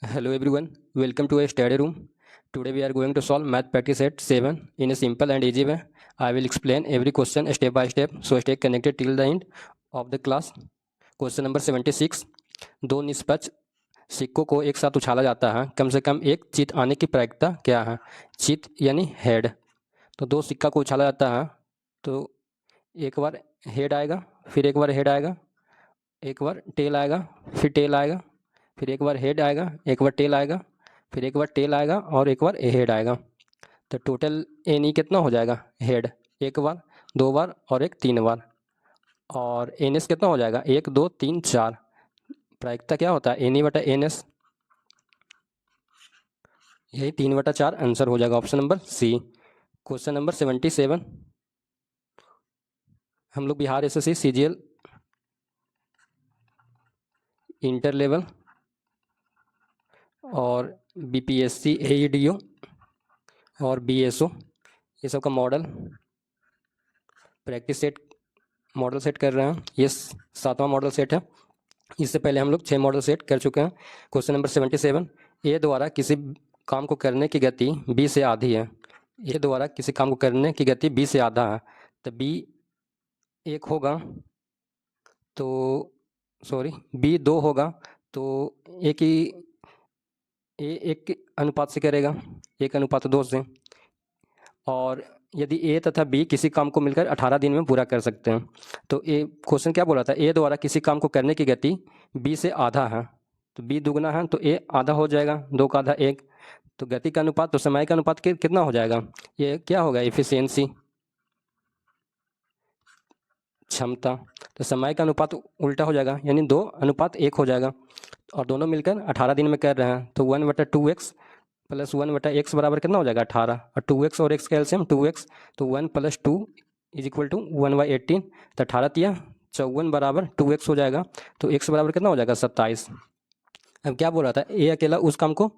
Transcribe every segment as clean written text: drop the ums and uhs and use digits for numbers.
Hello everyone, welcome to a study room. Today we are going to solve math practice set 7 in a simple and easy way. I will explain every question step by step, so stay connected till the end of the class. Question number 76. दो निष्पक्ष सिक्कों को एक साथ उछाला जाता है, कम से कम एक चित आने की प्रायिकता क्या है? चित यानी हेड। तो दो सिक्का को उछाला जाता है तो एक बार हेड आएगा, फिर एक बार हेड आएगा, एक बार टेल आएगा, फिर टेल आएगा, फिर एक बार हेड आएगा, एक बार टेल आएगा, फिर एक बार टेल आएगा और एक बार हेड आएगा। तो टोटल एन ई कितना हो जाएगा? हेड एक बार, दो बार और एक तीन बार। और एन एस कितना हो जाएगा? एक, दो, तीन, चार। प्रायिकता क्या होता है? एन ई बटा एन एस। यही 3/4 आंसर हो जाएगा, option number C. Question number 77। हम लोग Bihar SSC CGL inter level और बीपीएससी एईडीओ और बीएसओ ये सब का model practice set model set कर रहे हैं। ये 7वां मॉडल सेट है। इससे पहले हम लोग 6 मॉडल सेट कर चुके हैं। Question number 77। ए द्वारा किसी काम को करने की गति बी से आधी है। ए द्वारा किसी काम को करने की गति बी से आधा है। तो बी एक होगा तो बी दो होगा तो एक ही एक अनुपात से करेगा, 1:2 से। और यदि ए तथा बी किसी काम को मिलकर 18 दिन में पूरा कर सकते हैं। तो ए क्वेश्चन क्या बोला था? ए द्वारा किसी काम को करने की गति बी से आधा है, तो बी दुगना है तो ए आधा हो जाएगा, दो का आधा एक। तो गति का अनुपात तो समय का अनुपात कितना हो जाएगा? ये क्या होगा? एफिशिएंसी, क्षमता। तो समय का अनुपात उल्टा हो जाएगा, यानी 2:1 हो जाएगा। और दोनों मिलकर 18 दिन में कर रहे हैं तो 1/2x प्लस 1/x बराबर कितना हो जाएगा? 18। और 2x और x का एलसीएम 2x, तो 1 + 2 = 1/18। तो 18 तिया 54 बराबर 2x हो जाएगा। तो x बराबर कितना हो जाएगा? 27। अब क्या बोल रहा था? ए अकेला उस काम को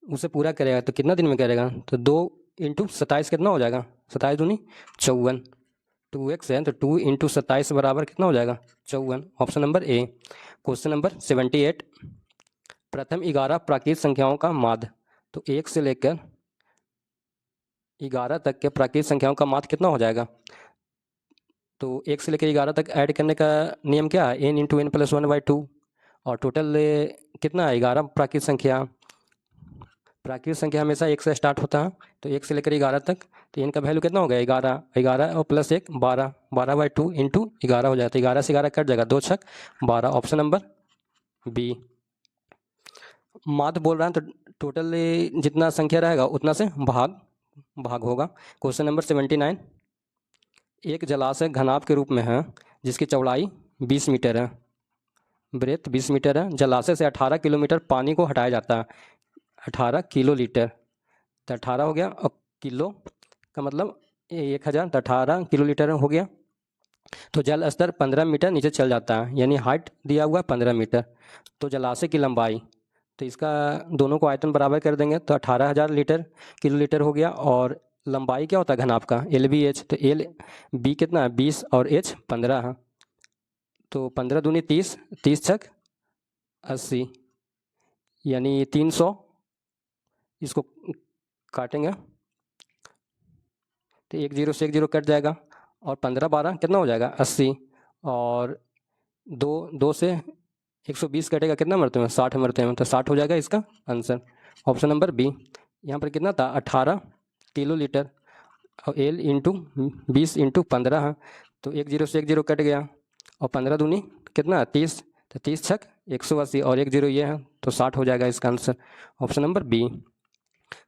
उसे पूरा करेगा तो कितना दिन में करेगा? तो 2 × 27 कितना हो जाएगा? 27 दूनी 54। 2x है तो 2 × 27 बराबर कितना हो जाएगा? 54। Option number A. Question number 78। प्रथम 11 प्राकृत संख्याओं का माध्य। तो 1 से लेकर 11 तक के प्राकृत संख्याओं का माध्य कितना हो जाएगा? तो 1 से लेकर 11 तक ऐड करने का नियम क्या है? n × n + 1/2। और टोटल कितना है? 11 प्राकृत संख्या हमेशा 1 से स्टार्ट होता है, तो 1 से लेकर 11 तक। तो n का वैल्यू कितना हो गया? 11। 11 और प्लस 1 12, 12/2 × 11 हो जाता है। 11 से 11 कट जाएगा, 2 छक 12। Option number B. माध्य बोल रहा है तो टोटल जितना संख्या रहेगा उतना से भाग होगा। Question number 79। एक जलाशय घनाभ के रूप में है जिसकी चौड़ाई 20 मीटर है, ब्रेथ 20 मीटर है। जलाशय से 18 किलोमीटर पानी को हटाया जाता है, 18 किलोलीटर। तो 18 हो गया और किलो का मतलब 1000, तो 18 किलोलीटर हो गया। तो जल स्तर 15 मीटर नीचे चल जाता है, यानी हाइट दिया हुआ 15 मीटर। तो जलाशय की लंबाई, तो इसका दोनों को आयतन बराबर कर देंगे तो 18,000 किलोलीटर हो गया। और लंबाई क्या होता है घनाभ का? LBH। तो एल बी कितना है? 20 और H 15 है। तो 15 दूनी 30, 30 छक 80, यानी 300। इसको काटेंगे तो 1 0 से 1 0 कट जाएगा। और 15 12 कितना हो जाएगा? 80। और 2 से 120 कटेगा, कितना मरते हैं? 60 मरते हैं, तो 60 हो जाएगा इसका आंसर। Option number B. यहाँ पर कितना था? 18 किलोलीटर और L × 20 × 15 है, तो 1 0 से 1 0 कट गया। और 15 दूनी कितना है? 30, तो 30 छक 180 और 1 0 ये है, तो 60 हो जाएगा इसका answer. Option number B.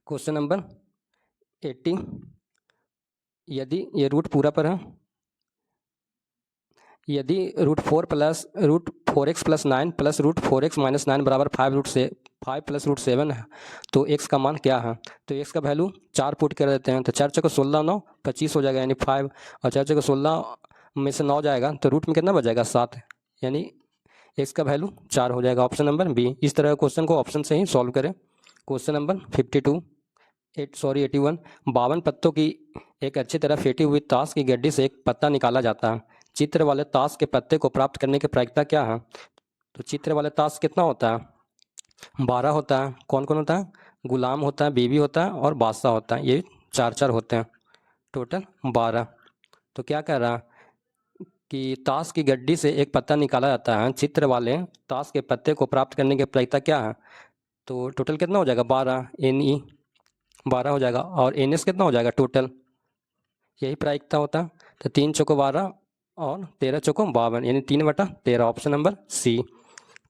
Question number 80। यदि ये रूट पूरा पर है, यदि √4x + 9 + √4x - 9 बराबर 5 + √7 है, तो x का मान क्या है? तो x का वैल्यू 4 पुट कर देते हैं, तो 4 × 16 9 25 हो जाएगा, यानी 5। और 4 × 16 में से 9 जाएगा तो रूट में कितना बचेगा? 7, यानी x का वैल्यू 4 हो जाएगा। Option number B. इस तरह क्वेश्चन को ऑप्शन से ही सॉल्व करें। Question number 81। 52 पत्तों की एक अच्छी तरह फेंटी हुई ताश की गड्डी से एक पत्ता निकाला जाता है। चित्र वाले ताश के पत्ते को प्राप्त करने की प्रायिकता क्या है? तो चित्र वाले ताश कितना होता है? 12 होता है, कौन कौन होता है? गुलाम होता है, बीबी होता है और बादशाह होता है, ये 4 होते हैं, टोटल 12। तो क्या कह रहा कि ताश की गड्डी से एक पत्ता निकाला जाता है, चित्र वाले ताश के पत्ते को प्राप्त करने की प्रायिकता क्या है? तो टोटल कितना हो जाएगा? 12 NE 12 हो जाएगा, और NS कितना हो जाएगा टोटल? यही प्रायिकता होता है। तो 3 चौको 12 और 13 चौको 52, यानी 3/13, option number C.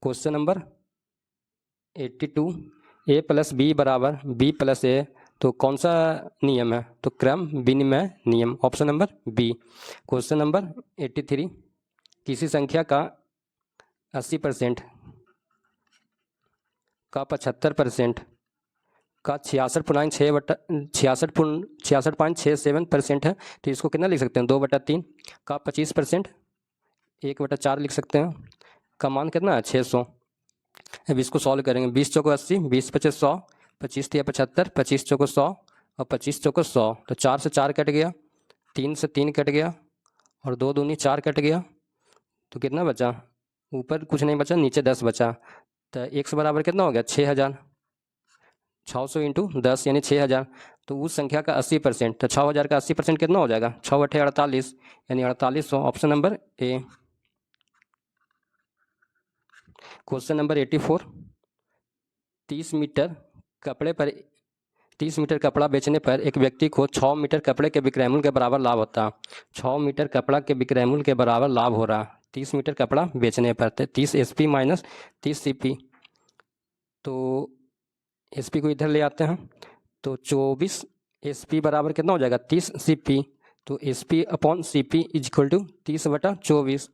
Question number 82, A + B = B + A, तो कौन सा नियम है? तो क्रम विनिमय नियम, option number B. Question number 83, किसी संख्या का 80% का 75% का 66.67% है, तो इसको कितना लिख सकते हैं? 2/3 का 25% 1/4 लिख सकते हैं, का मान कितना है? 600। अब इसको सॉल्व करेंगे। 20 चौको 80, 20 × 5 = 100, 25 × 75, 25 चौको 100 और 25 चौको 100, तो 4 से 4 कट गया, 3 से 3 कट गया और 2 दूनी 4 कट गया, तो कितना बचा? ऊपर कुछ नहीं बचा, नीचे 10 बचा। तो x बराबर कितना हो गया? 6000। 600 × 10 यानी 6000। तो उस संख्या का 80%, तो 6000 का 80% कितना हो जाएगा? 6 × 8 = 48, यानी 4800, option number A. Question number 84, 30 metre कपड़े पर 30 मीटर कपड़ा बेचने पर एक व्यक्ति को 6 मीटर कपड़े के विक्रय मूल्य के बराबर लाभ होता है। 6 मीटर कपड़ा के विक्रय मूल्य के बराबर लाभ हो रहा है 30 मीटर कपड़ा बेचने पर। 30 SP - 30 CP, तो SP को इधर ले आते हैं, तो 24 SP बराबर कितना हो जाएगा? 30 CP। तो SP/CP = 30/24।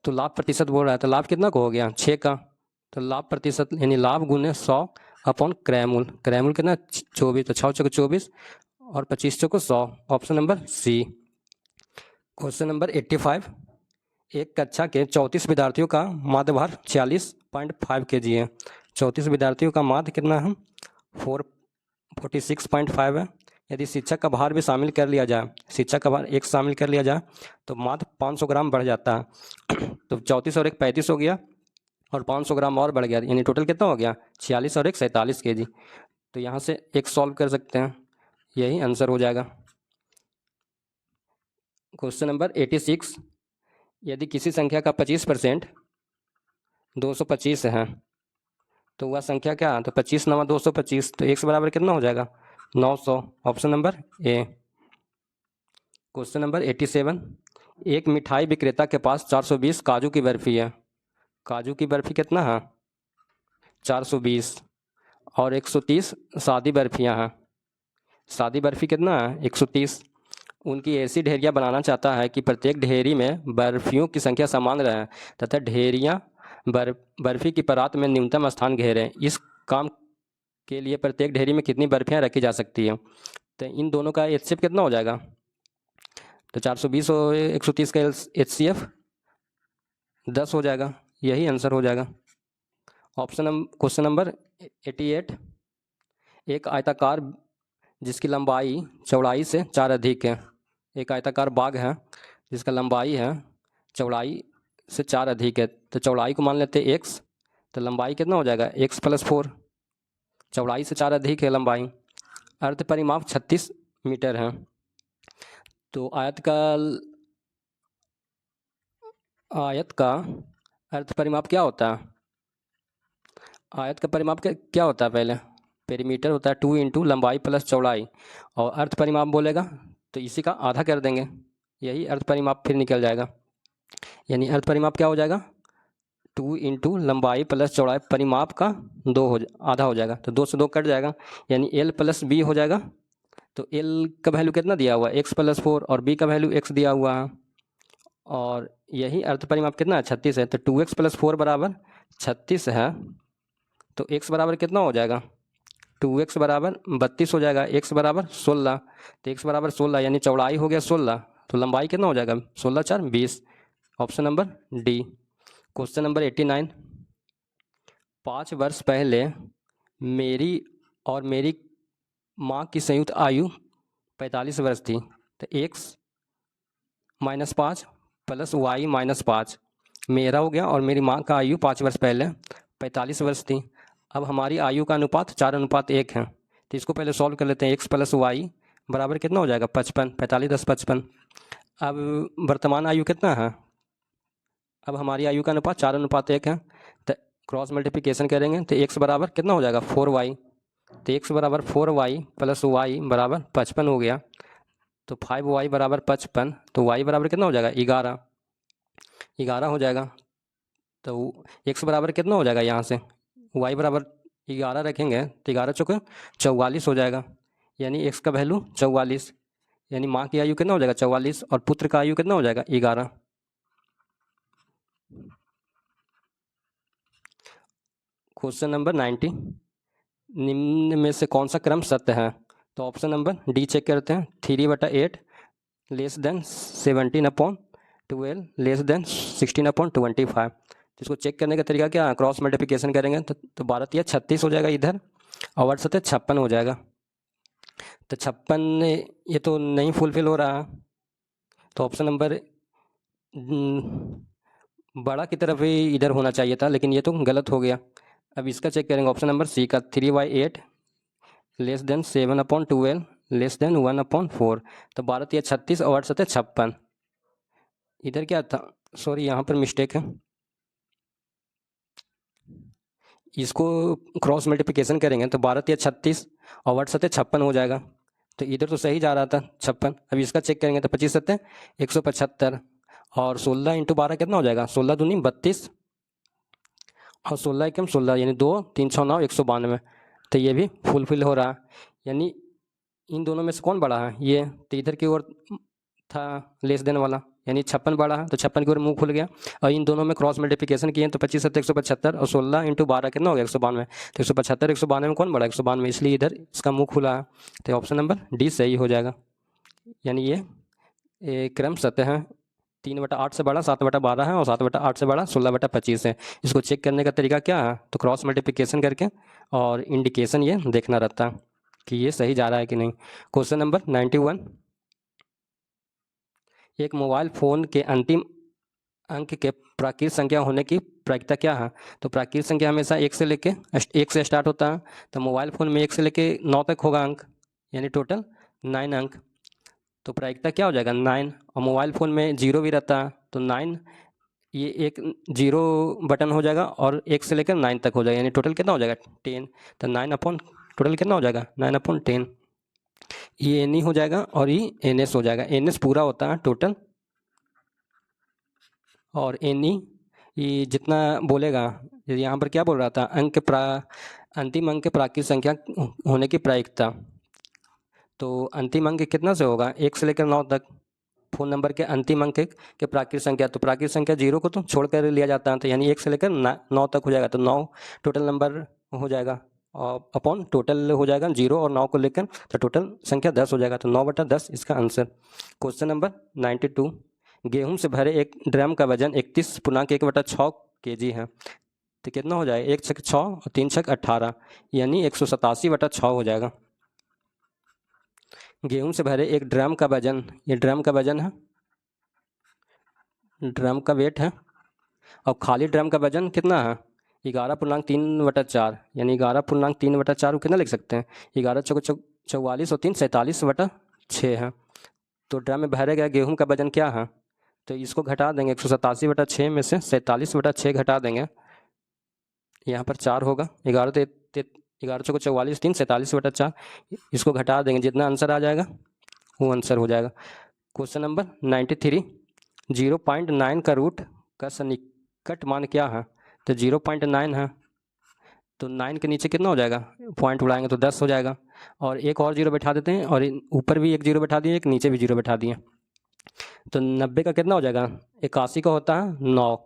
तो लाभ प्रतिशत बोल रहा है, तो लाभ कितना को हो गया? 6 का। तो लाभ प्रतिशत यानी लाभ गुने 100 क्रय मूल्य, क्रय मूल्य कितना? 24, तो 6 चौको 24 और 25 चौको 100, option number C. Question number 85, एक कक्षा के 34 विद्यार्थियों का माध्य भार 46.5 kg है। 34 विद्यार्थियों का माध्य कितना है? 46.5 है। यदि शिक्षक का भार भी शामिल कर लिया जाए, शिक्षक का भार 1 शामिल कर लिया जाए, तो माध्य 500 ग्राम बढ़ जाता है। तो 34 और 1 35 हो गया और 500 ग्राम और बढ़ गया, यानी टोटल कितना हो गया? 46 और 1 47 kg। तो यहाँ से एक सॉल्व कर सकते हैं, यही आंसर हो जाएगा। क्वेश्चन नंबर 86, यदि किसी संख्या का 25% 225 है, तो वह संख्या क्या है? तो 25 × 225, तो x बराबर कितना हो जाएगा? 900, option number A. Question number 87, एक मिठाई विक्रेता के पास 420 काजू की बर्फ़ी है। काजू की बर्फ़ी कितना है? 420, और 130 सादी बर्फ़ियाँ हैं। सादी बर्फ़ी कितना है? 130। उनकी ऐसी ढेरियाँ बनाना चाहता है कि प्रत्येक ढेरी में बर्फ़ियों की संख्या समान रहे तथा ढेरियाँ बर्फ़ी की परात में न्यूनतम स्थान घेरें। इस काम के लिए प्रत्येक ढेरी में कितनी बर्फ़ियाँ रखी जा सकती हैं? तो इन दोनों का HCF कितना हो जाएगा? तो 420 और 130 का HCF 10 हो जाएगा, यही आंसर हो जाएगा। क्वेश्चन नंबर 88, एक आयताकार जिसकी लंबाई चौड़ाई से 4 अधिक है। एक आयताकार बाग है जिसका लंबाई है चौड़ाई से 4 अधिक है, तो चौड़ाई को मान लेते हैं x, तो लंबाई कितना हो जाएगा? x + 4। चौड़ाई से 4 अधिक है लंबाई। अर्ध परिमाप 36 मीटर है। तो आयत का अर्ध परिमाप क्या होता है? आयत का परिमाप क्या होता है? पहले पेरीमीटर होता है 2 × लंबाई + चौड़ाई, और अर्ध परिमाप बोलेगा तो इसी का आधा कर देंगे, यही अर्ध परिमाप फिर निकल जाएगा। यानी अर्ध परिमाप क्या हो जाएगा? 2 × लंबाई + चौड़ाई, परिमाप का आधा हो जाएगा, तो 2 से 2 कट जाएगा, यानी L + B हो जाएगा। तो L का वैल्यू कितना दिया हुआ है? x + 4, और B का वैल्यू x दिया हुआ है, और यही अर्ध परिमाप कितना है? 36 है। तो 2x + 4 = 36 है, तो x बराबर कितना हो जाएगा? 2x = 32 हो जाएगा, x = 16, तो x = 16, यानी चौड़ाई हो गया 16, तो लंबाई कितना हो जाएगा? 16 × 4 = 20, option number D. Question number 89, 5 वर्ष पहले मेरी और मेरी माँ की संयुक्त आयु 45 वर्ष थी, तो x - 5 + y - 5 मेरा हो गया, और मेरी माँ का आयु 5 वर्ष पहले 45 वर्ष थी। अब हमारी आयु का अनुपात 4:1 है, तो इसको पहले सॉल्व कर लेते हैं। x + y बराबर कितना हो जाएगा 55, 45 10 55। अब वर्तमान आयु कितना है, अब हमारी आयु का अनुपात 4:1 है, तो क्रॉस मल्टीप्लिकेशन करेंगे तो x बराबर कितना हो जाएगा 4y, तो x बराबर 4y + y बराबर 55 हो गया। तो 5y बराबर 55, तो y बराबर कितना हो जाएगा 11 हो जाएगा। तो x बराबर कितना हो जाएगा, यहाँ से y बराबर 11 रखेंगे तो 11 चौके 44 हो जाएगा, यानी x का वैल्यू 44, यानी माँ की आयु कितना हो जाएगा 44 और पुत्र का आयु कितना हो जाएगा 11। क्वेश्चन नंबर 90, निम्न में से कौन सा क्रम सत्य है, तो ऑप्शन नंबर डी चेक करते हैं। 3/8 < 17/12 <16/25। इसको चेक करने का तरीका क्या है, क्रॉस मल्टीप्लिकेशन करेंगे तो 12 या 36 हो जाएगा इधर, और 8 सत्य 56 हो जाएगा। तो 56 ये तो नहीं फुलफिल हो रहा, तो ऑप्शन नंबर बड़ा की तरफ ही इधर होना चाहिए था, लेकिन ये तो गलत हो गया। अब इसका चेक करेंगे, ऑप्शन नंबर सी का 3/8 < 7/12 <1/4। तो 12 या 36 और 8 सत्य 56, इधर क्या था, सॉरी यहाँ पर मिस्टेक है, इसको क्रॉस मल्टीप्लिकेशन करेंगे तो 12 या 36 और 8 सत्य 56 हो जाएगा, तो इधर तो सही जा रहा था 56। अब इसका चेक करेंगे तो 25 सत्य 175 और 16 × 12 कितना हो जाएगा, 16 दूनी 32 और 16 एकम 16, यानी 2 3 6 9 192। तो ये भी फुलफिल हो रहा, यानी इन दोनों में से कौन बड़ा है, ये तो इधर की ओर था लेस देन वाला, यानी 56 बड़ा है, तो 56 की ओर मुंह खुल गया। और इन दोनों में क्रॉस मल्टीप्लिकेशन किए तो 25 सत्य 175 और 16 × 12 कितना हो गया 192। तो 175 192 में कौन बड़ा 192, इसलिए इधर इसका मुंह खुला है, तो ऑप्शन नंबर डी सही हो जाएगा। यानी ये क्रम सत्य है, 3/8 से बड़ा 7/12 है और 7/8 से बड़ा 16/25 है। इसको चेक करने का तरीका क्या है, तो क्रॉस मल्टीप्लिकेशन करके और इंडिकेशन ये देखना रहता है कि ये सही जा रहा है कि नहीं। क्वेश्चन नंबर 91, एक मोबाइल फ़ोन के अंतिम अंक के प्राकृत संख्या होने की प्रायिकता क्या है, तो प्राकृत संख्या हमेशा 1 से स्टार्ट होता है, तो मोबाइल फ़ोन में 1 से लेके 9 तक होगा अंक, यानी टोटल 9 अंक, तो प्रायिकता क्या हो जाएगा 9। और मोबाइल फ़ोन में 0 भी रहता है, तो 9 ये एक 0 बटन हो जाएगा और 1 से लेकर 9 तक हो जाएगा, यानी टोटल कितना हो जाएगा 10। तो 9 टोटल कितना हो जाएगा 9/10, ये एन ई हो जाएगा और ये एन एस हो जाएगा। एन एस पूरा होता है टोटल, और एन ई ये जितना बोलेगा, यहाँ पर क्या बोल रहा था, अंतिम अंक के प्राकृत संख्या होने की प्रायिकता, तो अंतिम अंक कितना से होगा 1 से लेकर 9 तक, फ़ोन नंबर के अंतिम अंक के प्राकृत संख्या, तो प्राकृत संख्या 0 को तो छोड़ कर लिया जाता है, तो यानी 1 से लेकर 9 तक हो जाएगा, तो 9 टोटल नंबर हो जाएगा, और अपॉन टोटल हो जाएगा 0 और 9 को लेकर, तो टोटल संख्या 10 हो जाएगा, तो 9/10 इसका आंसर। क्वेश्चन नंबर 92, गेहूं से भरे एक ड्रम का वजन 31.1/6 kg है, तो कितना हो जाएगा 1 छक 6 और 3 छक 18, यानी 187/6 हो जाएगा। गेहूं से भरे एक ड्रम का वजन, ये ड्रम का वजन है, ड्रम का वेट है, और खाली ड्रम का वजन कितना है 11.3/4, यानी 11.3/4 को कितना लिख सकते हैं 11 चौक 44 और 3 47/6 है। तो ड्रम में भरे गया गेहूं का वजन क्या है, तो इसको घटा देंगे 187/6 में से 47/6 घटा देंगे, यहाँ पर 4 होगा, 11 चौक 44 3 47/4, इसको घटा देंगे, जितना आंसर आ जाएगा वो आंसर हो जाएगा। क्वेश्चन नंबर 93, 0.9 का रूट का सन्निकट मान क्या है, तो 0.9 है, तो 9 के नीचे कितना हो जाएगा, पॉइंट उड़ाएंगे तो 10 हो जाएगा, और एक और 0 बैठा देते हैं, और ऊपर भी एक 0 बैठा दिए, एक नीचे भी 0 बैठा दिए, तो 90 का कितना हो जाएगा 81 का होता है 9,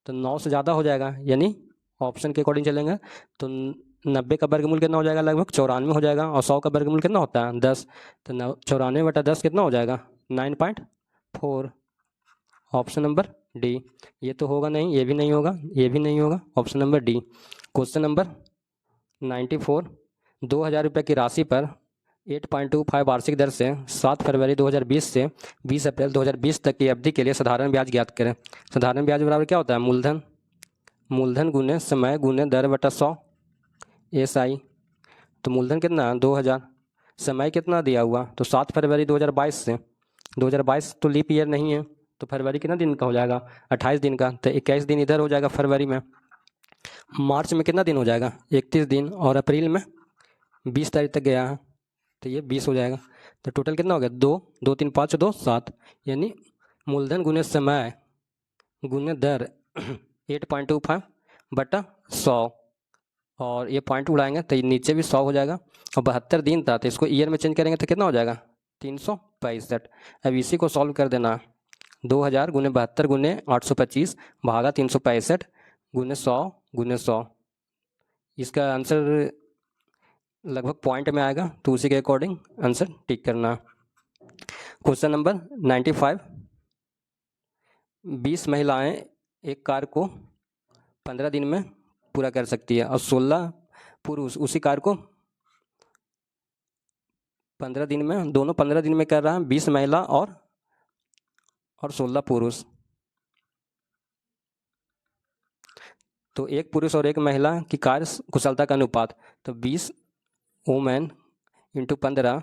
तो 9 से ज़्यादा हो जाएगा, यानी ऑप्शन के अकॉर्डिंग चलेंगे, तो 90 का वर्गमूल कितना हो जाएगा, लगभग 94 हो जाएगा, और 100 का वर्गमूल कितना होता है 10, तो 94/10 कितना हो जाएगा 9.4, ऑप्शन नंबर डी। ये तो होगा नहीं, ये भी नहीं होगा, ये भी नहीं होगा, option number D. Question number 94, 2000 रुपये की राशि पर 8.25 वार्षिक दर से 7 फरवरी 2020 से 20 अप्रैल 2020 तक की अवधि के लिए साधारण ब्याज ज्ञात करें। साधारण ब्याज बराबर क्या होता है, मूलधन गुने समय गुने दर बटा 100, SI। तो मूलधन कितना 2000, समय कितना दिया हुआ तो 7 फरवरी 2022 से, 2022 तो लीप ईयर नहीं है, तो फरवरी कितना दिन का हो जाएगा 28 दिन का, तो 21 दिन इधर हो जाएगा फरवरी में। मार्च में कितना दिन हो जाएगा 31 दिन, और अप्रैल में 20 तारीख तक गया है तो ये 20 हो जाएगा। तो टोटल कितना हो गया 2 2 3 5 2 7, यानी मूलधन गुने समय गुने दर 8.25 बटा 100, और ये पॉइंट उड़ाएंगे तो ये नीचे भी 100 हो जाएगा, और 72 दिन था तो इसको ईयर में चेंज करेंगे तो कितना हो जाएगा 365। अब इसी को सॉल्व कर देना, 2000 गुने 72 गुने 825 भागा 365 गुने 100 इसका आंसर लगभग पॉइंट में आएगा, तो उसी के अकॉर्डिंग आंसर टिक करना। क्वेश्चन नंबर 95, 20 महिलाएं एक कार्य को 15 दिन में पूरा कर सकती है और 16 पुरुष उसी कार्य को 15 दिन में, दोनों 15 दिन में कर रहा है, 20 महिला और 16 पुरुष। तो एक पुरुष और एक महिला की कार्य कुशलता का अनुपात, तो 20 वुमेन इंटू 15,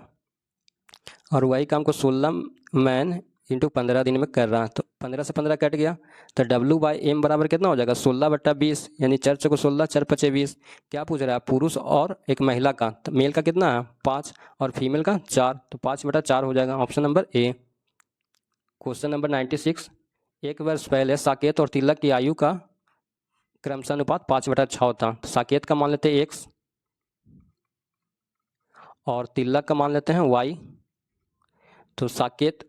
और वही काम को 16 मैन इंटू 15 दिन में कर रहा है, तो 15 से 15 कट गया, तो W/M बराबर कितना हो जाएगा 16/20, यानी 4 चौको 16 4 पचे 20। क्या पूछ रहा है पुरुष और एक महिला का, तो मेल का कितना है 5 और फीमेल का 4, तो 5/4 हो जाएगा, option number A. Question number 96, 1 वर्ष पहले साकेत और तिलक की आयु का क्रमशः अनुपात 5/6 था, तो साकेत का मान लेते हैं x और तिलक का मान लेते हैं y। तो साकेत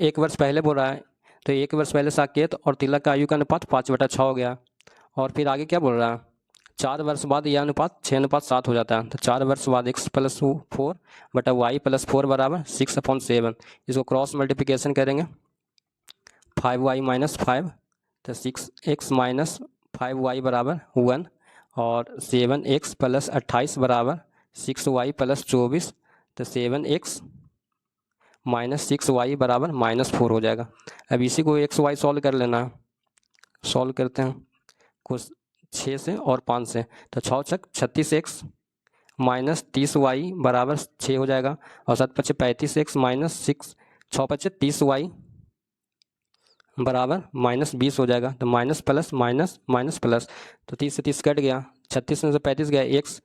1 वर्ष पहले बोल रहा है, तो 1 वर्ष पहले साकेत और तिलक का आयु का अनुपात 5/6 हो गया, और फिर आगे क्या बोल रहा है 4 वर्ष बाद यह अनुपात 6:7 हो जाता है, तो 4 वर्ष बाद x + 4 बटा y + 4 बराबर 6/7। इसको क्रॉस मल्टीप्लिकेशन करेंगे 5y - 5, तो 6x - 5y बराबर 1, और 7x + 28 बराबर 6y + 24, तो 7x - 6y बराबर -4 हो जाएगा। अब इसी को x y सॉल्व कर लेना है, सॉल्व करते हैं कुछ 6 से और 5 से, तो 6 छक 36x - 30y बराबर 6 हो जाएगा, और 7 पचे 35x - 6 6 पचे 30y बराबर -20 हो जाएगा, तो minus plus minus minus plus, तो 30 से 30 कट गया, 36 में से 35 गया x,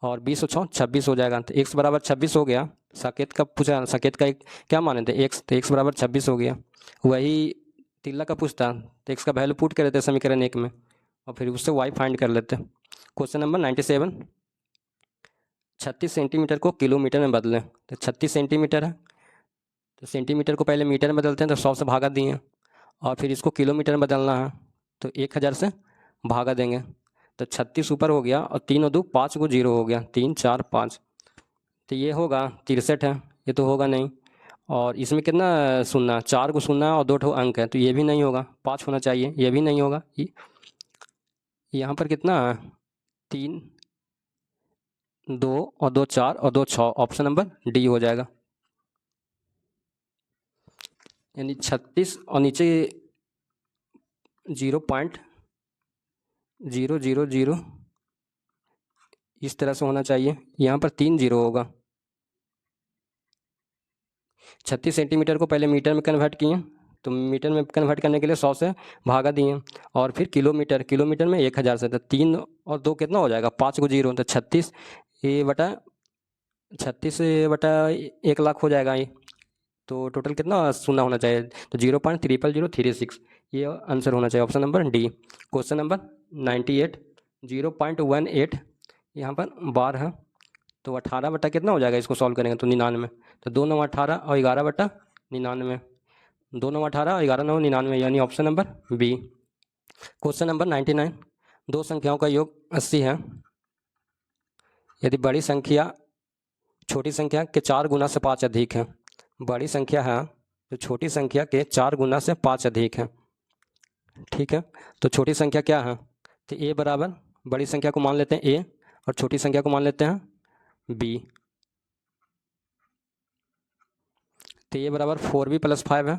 और 20 और 6 26 हो जाएगा, तो x बराबर 26 हो गया। साकेत का पूछा, साकेत का क्या माने थे x, तो x बराबर 26 हो गया। वही तिल्ला का पूछता तो x का वैल्यू पुट कर देते समीकरण 1 में, और फिर उससे y फाइंड कर लेते। क्वेश्चन नंबर 97, 36 सेंटीमीटर को किलोमीटर में बदलें, तो 36 सेंटीमीटर है, तो सेंटीमीटर को पहले मीटर में बदलते हैं, तो 100 से भागा दिए, और फिर इसको किलोमीटर में बदलना है, तो 1000 से भागा देंगे, तो 36 ऊपर हो गया, और 3 और 2 5 को 0 हो गया, 3 4 5, तो ये होगा 63 है, ये तो होगा नहीं। और इसमें कितना सुनना, 4 को सुनना और 2 ठो अंक है, तो ये भी नहीं होगा, 5 होना चाहिए, ये भी नहीं होगा। यहाँ पर कितना 3 2 और 2 4 और 2 6, ऑप्शन नंबर डी हो जाएगा। यानी 36 और नीचे 0.000 इस तरह से होना चाहिए, यहाँ पर 3 0 होगा। 36 सेंटीमीटर को पहले मीटर में कन्वर्ट किए, तो मीटर में कन्वर्ट करने के लिए 100 से भागा दिए, और फिर किलोमीटर, किलोमीटर में 1000 से, तो 3 और 2 कितना हो जाएगा 5 को 0, तो 36 बटा 1 लाख हो जाएगा ये, तो टोटल कितना सुना होना चाहिए, तो 0.00036 ये आंसर होना चाहिए, option number D. Question number 98, 0.18 यहाँ पर बार है, तो 18 बटा कितना हो जाएगा, इसको सॉल्व करेंगे तो 99, तो 2 9 18 और 11 बटा 99, 2 9 18 और 11 9 99, यानी option number B. Question number 99, दो संख्याओं का योग 80 है, यदि बड़ी संख्या छोटी संख्या के 4 गुना से 5 अधिक है, बड़ी संख्या है तो छोटी संख्या के 4 गुना से 5 अधिक है, ठीक है। तो छोटी संख्या क्या है, तो a बराबर बड़ी संख्या को मान लेते हैं a और छोटी संख्या को मान लेते हैं b, तो a बराबर 4b + 5 है,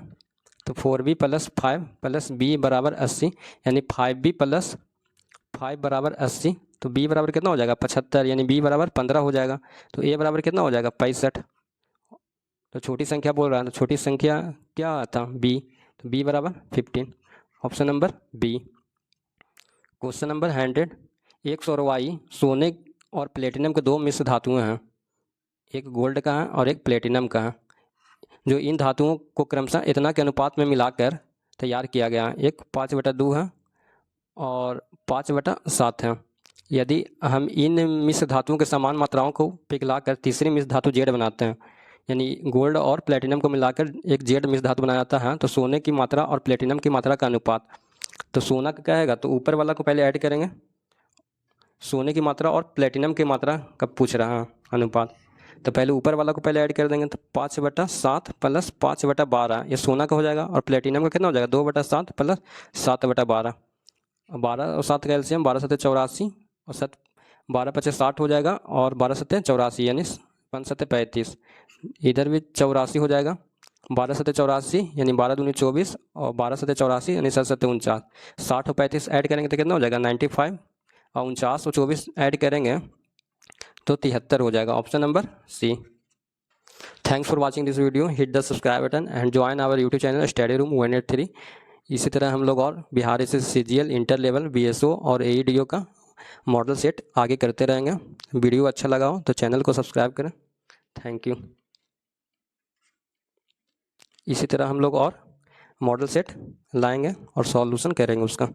तो 4b + 5 + b बराबर 80, यानी 5b + 5 बराबर 80, तो बी बराबर कितना हो जाएगा 75, यानी बी बराबर 15 हो जाएगा। तो ए बराबर कितना हो जाएगा 65। तो छोटी संख्या बोल रहा है, तो छोटी संख्या क्या आता बी, तो बी बराबर 15, option number B. Question number 100, एक सौरवाई सोने और प्लेटिनम के दो मिश्र धातुएं हैं, एक गोल्ड का है और एक प्लेटिनम का है, जो इन धातुओं को क्रमशः इतना के अनुपात में मिलाकर तैयार किया गया है। एक 5/2 है और 5/7 है। यदि हम इन मिश्र धातुओं के समान मात्राओं को पिघलाकर तीसरी मिश्र धातु जेड बनाते हैं, यानी गोल्ड और प्लेटिनम को मिलाकर एक जेड मिश्र धातु बनाया जाता है, तो सोने की मात्रा और प्लेटिनम की मात्रा का अनुपात। तो सोना का क्या है, तो ऊपर वाला को पहले ऐड करेंगे, सोने की मात्रा और प्लेटिनम की मात्रा का पूछ रहा है अनुपात। तो पहले ऊपर वाला को पहले ऐड कर देंगे, तो 5/7 प्लस 5/12 ये सोना का हो जाएगा, और प्लेटिनम का कितना हो जाएगा 2/7 प्लस 7/12। 12 और 7 का एलसीएम 12×7 = 84 और 7 12×5 = 60 हो जाएगा, और 12×7 = 84 यानी 5×7 = 35। इधर भी 84 हो जाएगा, 12×7 = 84 यानी 12×2 = 24 और 12×7 = 84 यानी 7×7 = 49। 60 और 35 ऐड करेंगे तो कितना हो जाएगा 95, और 49 और 24 ऐड करेंगे तो 73 हो जाएगा, option number C. Thanks for watching this video, hit the subscribe button and join our YouTube channel study room 183। इसी तरह हम लोग और बिहार से CGL, इंटर लेवल, BSO और AEDO का मॉडल सेट आगे करते रहेंगे। वीडियो अच्छा लगा हो तो चैनल को सब्सक्राइब करें। Thank you. इसी तरह हम लोग और मॉडल सेट लाएंगे और सॉल्यूशन करेंगे उसका।